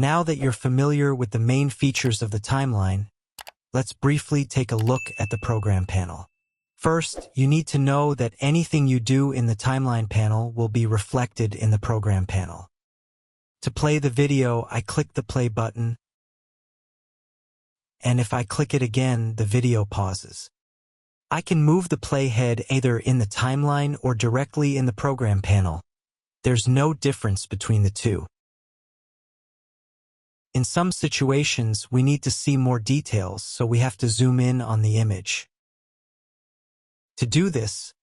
Now that you're familiar with the main features of the timeline, let's briefly take a look at the program panel. First, you need to know that anything you do in the timeline panel will be reflected in the program panel. To play the video, I click the play button, and if I click it again, the video pauses. I can move the playhead either in the timeline or directly in the program panel. There's no difference between the two. In some situations, we need to see more details, so we have to zoom in on the image. To do this,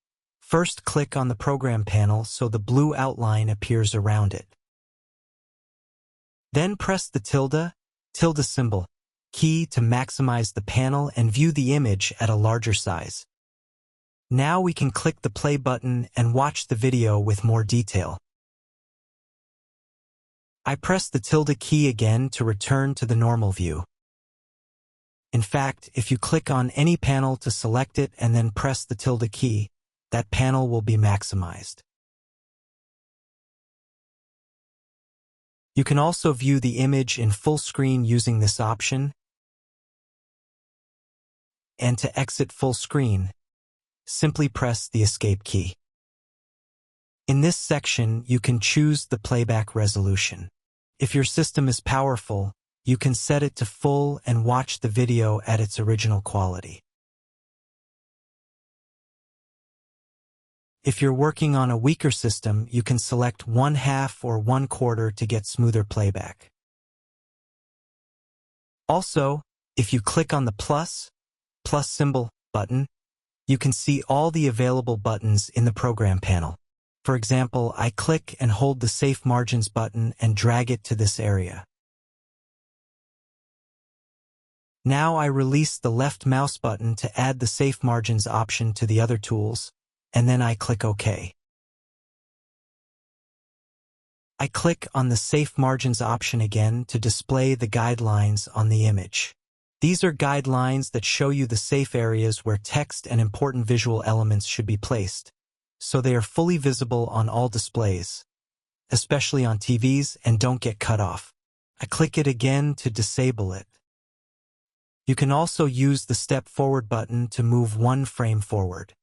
first click on the program panel so the blue outline appears around it. Then press the tilde symbol key to maximize the panel and view the image at a larger size. Now we can click the play button and watch the video with more detail. I press the tilde key again to return to the normal view. In fact, if you click on any panel to select it and then press the tilde key, that panel will be maximized. You can also view the image in full screen using this option. And to exit full screen, simply press the escape key. In this section, you can choose the playback resolution. If your system is powerful, you can set it to full and watch the video at its original quality. If you're working on a weaker system, you can select 1/2 or 1/4 to get smoother playback. Also, if you click on the plus symbol button, you can see all the available buttons in the program panel. For example, I click and hold the Safe Margins button and drag it to this area. Now I release the left mouse button to add the Safe Margins option to the other tools, and then I click OK. I click on the Safe Margins option again to display the guidelines on the image. These are guidelines that show you the safe areas where text and important visual elements should be placed, so they are fully visible on all displays, especially on TVs, and don't get cut off. I click it again to disable it. You can also use the Step Forward button to move 1 frame forward.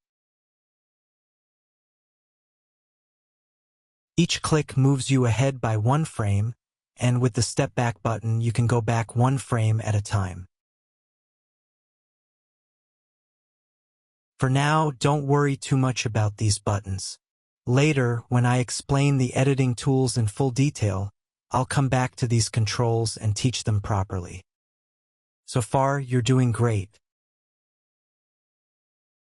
Each click moves you ahead by 1 frame, and with the Step Back button, you can go back 1 frame at a time. For now, don't worry too much about these buttons. Later, when I explain the editing tools in full detail, I'll come back to these controls and teach them properly. So far, you're doing great.